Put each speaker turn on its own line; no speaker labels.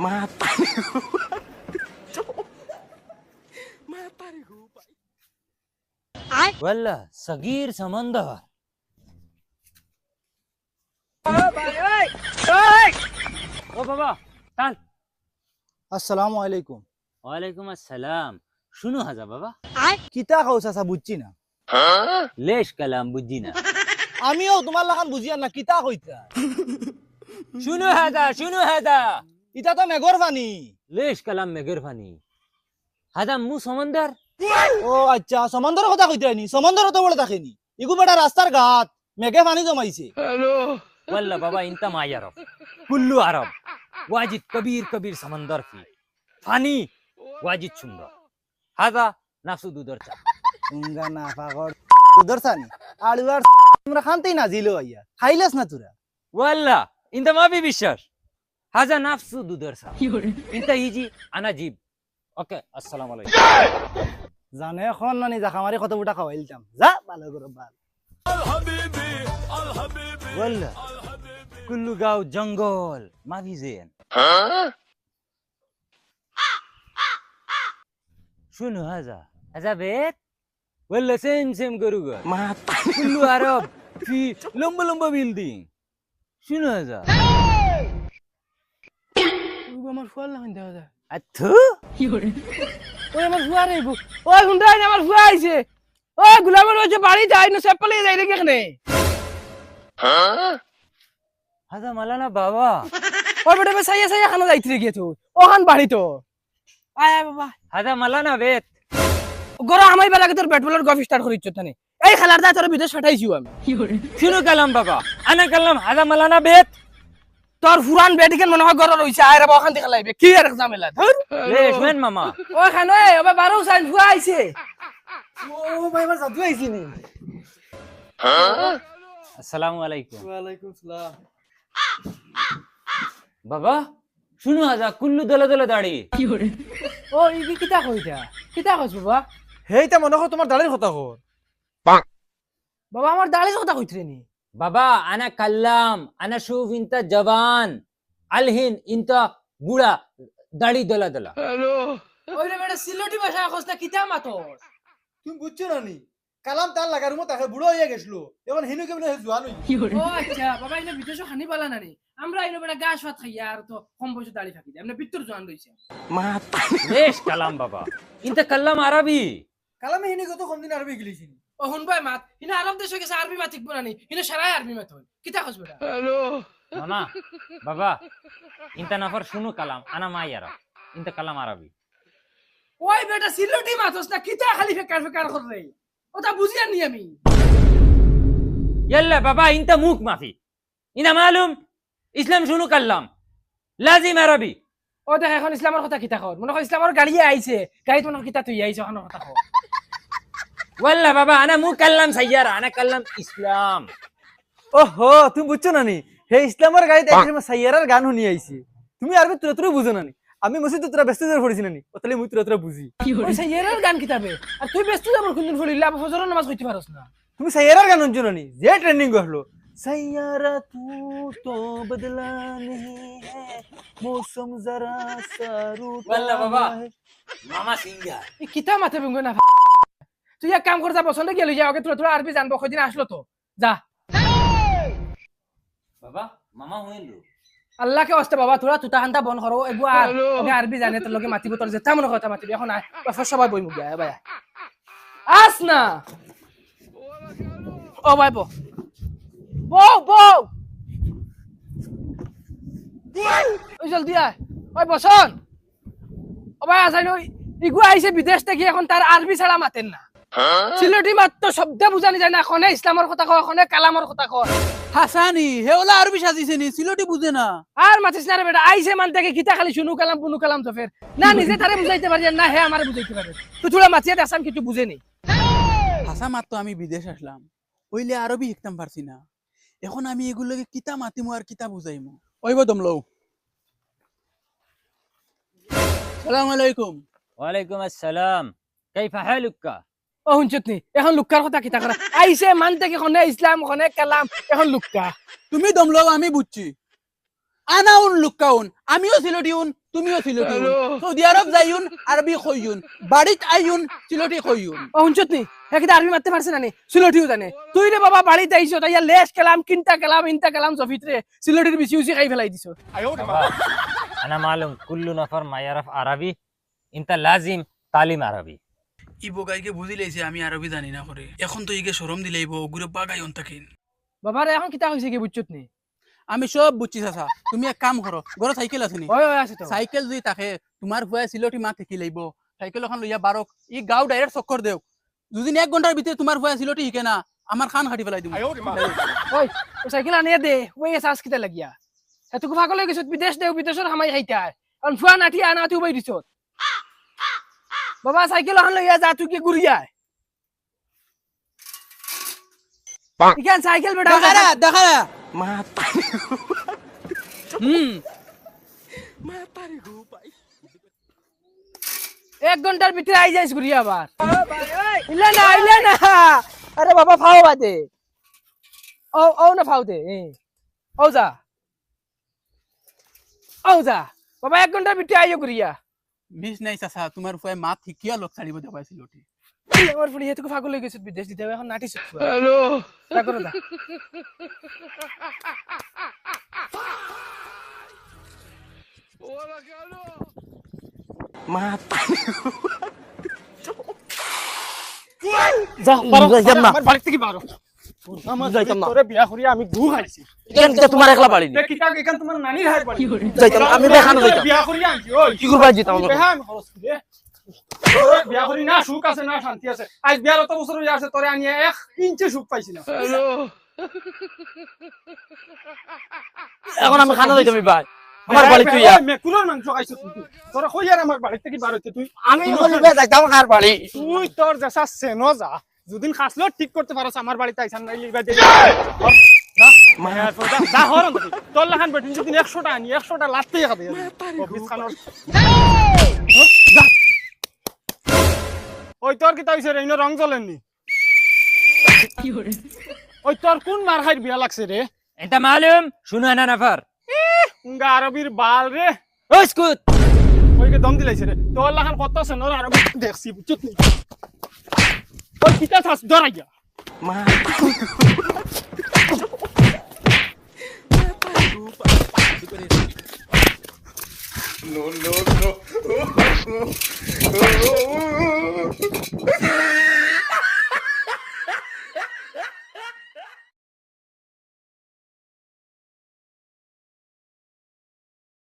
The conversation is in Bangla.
Mata ni gua. Mata ni gua.
वल्ला सगीर समंदर ओ बाबा ताल
আসসালামু আলাইকুম।
ওয়ালাইকুম আসসালাম শুনো হাজা বাবা
কিতা কওছা সা বুঝছি না।
লেশ কালাম বুঝি না
আমিও তোমার লাগান বুঝিয়া না কিতা কইতা।
শুনো হাজা
ইটা তো মেঘর পানি।
লেশ কালাম মেঘের পানি হাজা মু সমন্দর
ও আচ্ছা সমুদ্রের কথা কইতে নি, সমুদ্র তো বলে থাকেনি ইগু বেটা রাস্তার ঘাট মেঘে পানি জমাইছে।
वल्ला बाबा इंता मा यारब कुल्लू अरब वाजिद कबीर कबीर समंदर की फानी वाजिद सुंदर हाजा नाफसु दुदर चा
উঙ্গা না পাগর দর্শানি আলুয়ার আমরা খানতেই না জিলো আইয়া খাইলাস না তোরা।
वल्ला इंता मा भी विश्वास हाजा नाफसु दुदर सा इंता हिजी अना जीब ओके अस्सलाम वालेकुम
জানে এখন নানি জাখামারি কত বুটা খাওয়াইলতাম যা ভালো করে ভাল।
वल्ला कुल्लू गाँव जंगल मा भी जेन सुनो हाजा हाजा बेत वल्ला सेम करूगा
Mata.
कुल्लू अरब फी लंबा लंबा बिल्डिंग सुनो हाजा
আমার ফুয়ার লাগান দেওয়া যায়।
अथु
ওই আমার ফুয়া রে ওই হুন্ডাই আমার ফুয়া আইছে। ওই গুলামের ওই যে বাড়ি যায় না সেপলে যাই রে কেনে।
हाजा मलाना बाबा
ওই বেটা বে সাইয়া খানা যাইতে রে গিয়ে তো ওখান বাড়ি তো আয় বাবা
हाजा मलाना बेत
গরা আমাই বেলাকে তোর ব্যাট বলার গফ স্টার্ট করিছ তানে এই খেলার দা তোর বিদেশ পাঠাইছি আমি।
शुरू कलम बाबा अना कलम हाजा मलाना बेत
তোর ফুরান ব্যাট কেন মনে হয় গরা রইছে আয় রে ওখান থেকে লাইবে কি আর ঝামেলা ধর
लेश वेन मामा
ওই খানো এই ওবা বারো সাইন ফুয়া আইছে। ও ভাই আমার জাদু আইছে নি।
अस्सलाम वालेकुम
ওয়ালাইকুম সালাম।
बाबा सुनो हाजा कुल्लू दला दला दाढ़ी
ও ইগি কিতা কইতা কিতা কইছ বাবা।
হেইটা মনে হয় তোমার দাড়ির কথা কর।
বাবা আমার দাড়ির কথা কইতরে নি।
बाबा अना कल्लाम अना शूफ इंता जवान अलहिन इंता बूढ़ा दाढ़ी दला दला
ওই রে বেটা সিলোটি ভাষা কইতা কিতা মাতর।
তুমি বুঝছো না নি কালাম তার লাগার রুমত তাকে বুড়ো হইয়া গেছিল এখন হিনু কেমনে জোয়ান হই।
ও আচ্ছা বাবা ইনা বিদেশও খানি পালা না নি আমরা ইনো বেটা গাছ ভাত খাইয়া আর তো কম বয়সে দাড়ি থাকি আমরা বিত্তর জোয়ান রইছে। Mata.
लेश कलाम बाबा इंता कल्लाम अरबी
কালামে হিনু কত কম দিন আরবি গিলিছিন।
ও হুন ভাই মাত ইনা আরব দেশে গেছে আরবি মাত শিখবো না নি ইনা সারাই আরবি মাত হই কিতা কইছ বেটা।
मामा बाबा इंता नफर सुनो कलाम अना मा यारा इंता कलाम अरबी
ওই বেটা সিলোটি মাতস না কিতা খালি ফেকার করে ওটা বুঝিয়া নি আমি।
يلا بابا انت موك माफी इना मालूम इस्लाम सुनो कल्लाम लाजिम अरबी
ও দেখ এখন ইসলামের কথা কিতা কর মনে হয় ইসলামের গাড়ি আইছে গাড়িতে মনে হয় কিতা তুই আইছ এখন কথা কর।
वल्ला बाबा अना मु कल्लाम सैयारा अना कल्लाम इस्लाम
ওহো তুমি বুঝছো না নি হে ইসলামের গাড়িতে একসময় সাইয়ারার গান শুনি আইছি তুমি আরবি তুরা তুরা বুঝো না নি আমি মসজিদে তোরা ব্যস্ত হয়ে পড়েছি না নি ওতালে মুই তুরা তুরা বুঝি।
ওই সাইয়ের গান কিতাবে আর তুই ব্যস্ত যাবর কোনদিন ফুলিলা ফজরের নামাজ কইতে পারছ না।
তুমি সাইয়ারার গান শুনছো না নি যে ট্রেন্ডিং হলো সাইয়ারা তু তো বদলা नहीं है मौसम जरा सा रूठा
वल्ला बाबा
है।
मामा सिंगा
এই কিতা মাথা ভেঙ্গ না তুই এক কাম কর যা পছন্দ গেল যা ওকে তোরা আরবি জানবো কয়দিন আসলো তো যা।
बाबा मामा हुएलु
আল্লাহকে ওয়াস্তে বাবা তোরা তুতা হান্তা বন করো এগু আর ওকে আরবি জানে তোর লগে মাতিব তোর যেটা মনে কথা মাতিবি এখন আয় বাফা সবাই বই মুখ গায় ভাই আস না ও ভাই বো ওই জলদি আয় ওই বসন ও ভাই আসাই নই ইগু আইছে বিদেশ থেকে এখন তার আরবি ছাড়া মাতেন না সিলেটি মাত্র শব্দ বুঝানি যায় না এখনে ইসলামের কথা কয় এখনে কালামের কথা কয়।
হাসানি হেওলা আরবি সাজিছে নি সিলোটি বুঝে না
আর মাতিস না রে বেটা আইছে মান থেকে কিতা খালি শুনু কালাম বুনু কালাম তো ফের না নিজে তারে বুঝাইতে পারি না হে আমারে বুঝাইতে পারে তুই তোরা মাতিয়ে আসাম কিছু বুঝে নি।
হাসা মাত্র আমি বিদেশ আসলাম ওইলে আরবি শিখতাম পারছি না এখন আমি এগুলোকে কিতা মাতিমু আর কিতা বুঝাইমু ওইব দমলও সালাম আলাইকুম
वालेकुम अस्सलाम कैफ हालुक
ও হুনছত নি এখন লুক্কার কথা কিতা করা আইছে মান থেকে খনে ইসলাম খনে কালাম এখন লুক্কা
তুমি দমলও আমি বুঝছি আনাউন লুকাউন আমিও সিলোটিউন তুমিও সিলেটি সৌদি আরব যাইউন আরবি কইউন বাড়িত আইউন সিলেটি কইউন
ও হুনছত নি একদা আরবি মারতে পারছে না নি সিলেটিও জানে তুই রে বাবা বাড়িতে আইছো তাই লেশ কেলাম কিনতা কেলাম ইনতা কেলাম জফিতরে সিলেটির বেশি উসি খাই ফেলাই দিছো
انا معلوم كل نفر ما يعرف عربي انت لازم تعليم عربي
ই বগাইকে বুঝি লাইছে আমি আরবি জানি না করে এখন তো ইগে শরম দিলাইব ওগুরে বাগাই অন্তাকিন
বাবা রে এখন কিতা হইছে কি বুঝছত নি
আমি সব বুঝছি চাচা তুমি এক কাম করো ঘরে সাইকেল আছে নি
ওই ওই আছে তো
সাইকেল যদি থাকে তোমার ফুয়া সিলটি মা থেকে লাইব সাইকেল এখন লইয়া বারক ই গাঁও ডাইরেক্ট চক্কর দেও দুদিন 1 ঘন্টার ভিতরে তোমার ফুয়া সিলটি শিখে না আমার খান খাটি ফেলাই দিব
ওই ও সাইকেল আনিয়ে দে ওই এসাস কিতা লাগিয়া এতকু পাগল হয়ে গেছত বিদেশ দেও বিদেশের হামাই খাইতা কারণ ফুয়া নাঠি আনা তুই বই দিছত বাবা সাইকেল এখন লইয়া যা তুই কি ঘুরিয়া ইখান সাইকেল বেটা
দেখারা দেখারা
হুম 1 ঘন্টার ভিতরে আই যাইস ঘুরিয়া আবার ইলে না আরে বাবা ফাও বাদে ও না ফাও দে ও যা বাবা 1 ঘন্টার ভিতরে আইও ঘুরিয়া
মিস নাই চাচা তোমার ফুয়া মা ঠিকিয়া লোক ছাড়িব দেবা সিলটি
আমার ফুলি এতকু পাগল হয়ে গেছত বিদেশ দিতে হবে এখন নাটি শুকু হ্যালো করো দা যা আমার বাড়ি থেকে বারো আমার যাইতাম না তোরে বিয়া করিয়া আমি গু খাইছি
এটা তোমার একলা বাড়ি নি
কিতা এখান তোমার নানির হাই বাড়ি
যাইতাম আমি বেখানো যাইতাম
বিয়া করিয়া আনছি ওই
কি করবা যেতাম
বেহান খরচ করে বিয়া করি না সুখ আছে না শান্তি আছে আজ বিয়ার অত বছর হয়ে আছে তোরে আনিয়া 1 ইঞ্চি সুখ পাইছি না
এখন আমি খানা যাইতাম ভাই আমার বাড়ি তুই
মেকুরের মাংস খাইছিস তুই তোরা কই আর আমার বাড়ি থেকে বার হইতে তুই
আমি বলবে যাইতাম কার বাড়ি
তুই তোর যেসা সেনো যা যদিন খাসলো ঠিক করতে পারছ আমার বাড়িতে আইছান নাইলি বা দে যা হরন তোর লাখান বেটিন যদি 100টা আনি 100টা লাত্তে খাবে অফিস খানোর ওই তোর কি তাইছে রে ইনো রং জ্বলেননি কি করে ওই তোর কোন মার খাইর বিয়া লাগছে রে
انت معلوم شنو انا نفر
উঙ্গা আরবির বাল রে
اسكت
ওইকে দম দিলাইছে রে তোর লাখান কত আছে নর আরবি দেখছি বুঝছত নি ওই কিতা থাস দরাইয়া
No, no, no.